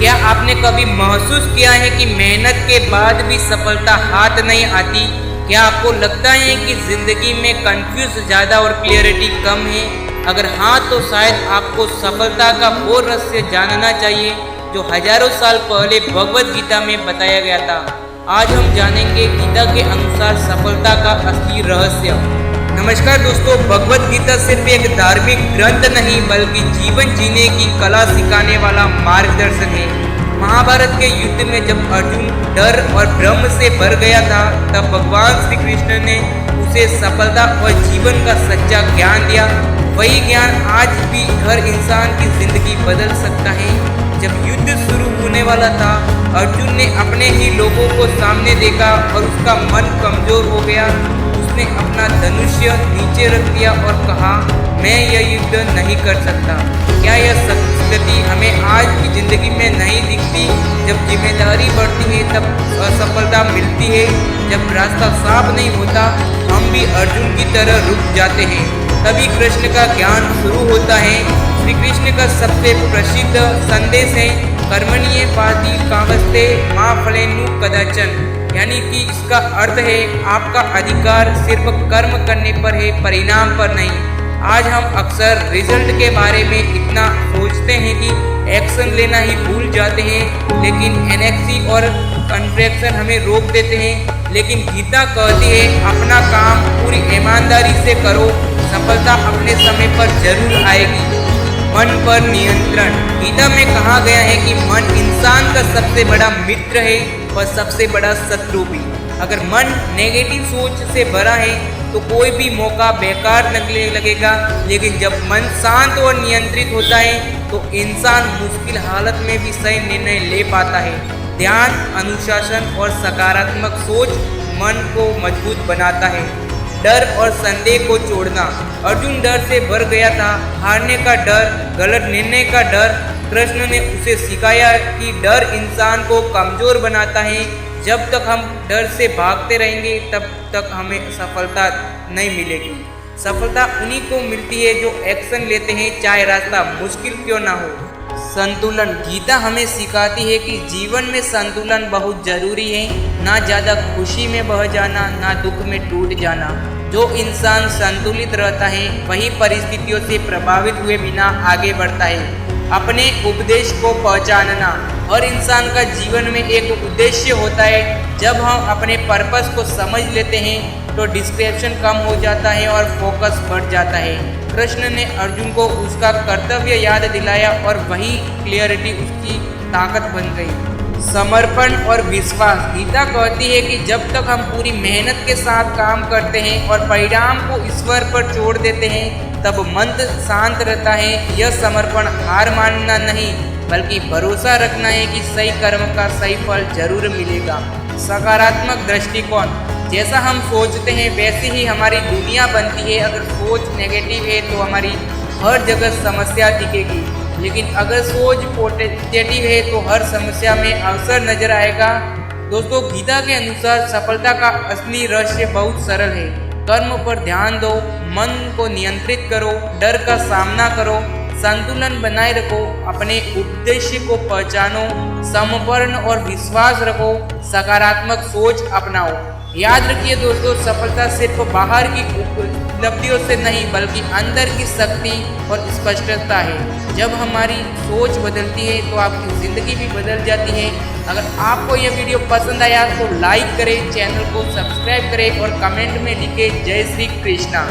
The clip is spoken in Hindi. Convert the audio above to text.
क्या आपने कभी महसूस किया है कि मेहनत के बाद भी सफलता हाथ नहीं आती? क्या आपको लगता है कि ज़िंदगी में कंफ्यूज ज़्यादा और क्लियरिटी कम है? अगर हाँ, तो शायद आपको सफलता का वो रहस्य जानना चाहिए जो हजारों साल पहले भगवद गीता में बताया गया था। आज हम जानेंगे गीता के अनुसार सफलता का असली रहस्य। नमस्कार दोस्तों, भगवद गीता सिर्फ एक धार्मिक ग्रंथ नहीं बल्कि जीवन जीने की कला सिखाने वाला मार्गदर्शन है। महाभारत के युद्ध में जब अर्जुन डर और भ्रम से भर गया था, तब भगवान श्री कृष्ण ने उसे सफलता और जीवन का सच्चा ज्ञान दिया। वही ज्ञान आज भी हर इंसान की जिंदगी बदल सकता है। जब युद्ध शुरू होने वाला था, अर्जुन ने अपने ही लोगों को सामने देखा और उसका मन कमजोर हो गया। उसने अपना धनुष्य नीचे रख दिया और कहा, मैं यह युद्ध नहीं कर सकता। क्या यह स्थिति हमें आज की जिंदगी में नहीं दिखती? जब जिम्मेदारी बढ़ती है तब असफलता मिलती है। जब रास्ता साफ नहीं होता, हम भी अर्जुन की तरह रुक जाते हैं। तभी कृष्ण का ज्ञान शुरू होता है। श्री कृष्ण का सबसे प्रसिद्ध संदेश है, कर्मण्येवाधिकारस्ते कामस्ते मा फलेषु कदाचन। यानी कि इसका अर्थ है, आपका अधिकार सिर्फ कर्म करने पर है, परिणाम पर नहीं। आज हम अक्सर रिजल्ट के बारे में इतना सोचते हैं कि एक्शन लेना ही भूल जाते हैं, लेकिन एनेक्सी और कन्फ्रेक्शन हमें रोक देते हैं। लेकिन गीता कहती है, अपना काम पूरी ईमानदारी से करो, सफलता अपने समय पर जरूर आएगी। मन पर नियंत्रण। गीता में कहा गया है कि मन इंसान का सबसे बड़ा मित्र है और सबसे बड़ा शत्रु भी। अगर मन नेगेटिव सोच से भरा है तो कोई भी मौका बेकार लगने लगेगा, लेकिन जब मन शांत और नियंत्रित होता है तो इंसान मुश्किल हालत में भी सही निर्णय ले पाता है। ध्यान, अनुशासन और सकारात्मक सोच मन को मजबूत बनाता है। डर और संदेह को छोड़ना। अर्जुन डर से भर गया था, हारने का डर, गलत निर्णय का डर। कृष्ण ने उसे सिखाया कि डर इंसान को कमजोर बनाता है। जब तक हम डर से भागते रहेंगे तब तक हमें सफलता नहीं मिलेगी। सफलता उन्हीं को मिलती है जो एक्शन लेते हैं, चाहे रास्ता मुश्किल क्यों ना हो। संतुलन। गीता हमें सिखाती है कि जीवन में संतुलन बहुत जरूरी है। ना ज़्यादा खुशी में बह जाना, ना दुख में टूट जाना। जो इंसान संतुलित रहता है वही परिस्थितियों से प्रभावित हुए बिना आगे बढ़ता है। अपने उपदेश को पहचानना। हर इंसान का जीवन में एक उद्देश्य होता है। जब हम अपने पर्पस को समझ लेते हैं तो डिस्ट्रैक्शन कम हो जाता है और फोकस बढ़ जाता है। कृष्ण ने अर्जुन को उसका कर्तव्य याद दिलाया और वही क्लियरिटी उसकी ताकत बन गई। समर्पण और विश्वास। गीता कहती है कि जब तक हम पूरी मेहनत के साथ काम करते हैं और परिणाम को ईश्वर पर छोड़ देते हैं, तब मन शांत रहता है। यह समर्पण हार मानना नहीं बल्कि भरोसा रखना है कि सही कर्म का सही फल जरूर मिलेगा। सकारात्मक दृष्टिकोण। जैसा हम सोचते हैं वैसे ही हमारी दुनिया बनती है। अगर सोच नेगेटिव है तो हमारी हर जगह समस्या दिखेगी, लेकिन अगर सोच पॉजिटिव है तो हर समस्या में अवसर नजर आएगा। दोस्तों, गीता के अनुसार सफलता का असली रहस्य बहुत सरल है। कर्म पर ध्यान दो, मन को नियंत्रित करो, डर का सामना करो, संतुलन बनाए रखो, अपने उद्देश्य को पहचानो, समर्पण और विश्वास रखो, सकारात्मक सोच अपनाओ। याद रखिए दोस्तों, सफलता सिर्फ बाहर की उपलब्धियों से नहीं बल्कि अंदर की शक्ति और स्पष्टता है। जब हमारी सोच बदलती है तो आपकी ज़िंदगी भी बदल जाती है। अगर आपको यह वीडियो पसंद आया तो लाइक करें, चैनल को सब्सक्राइब करें और कमेंट में लिखें जय श्री कृष्णा।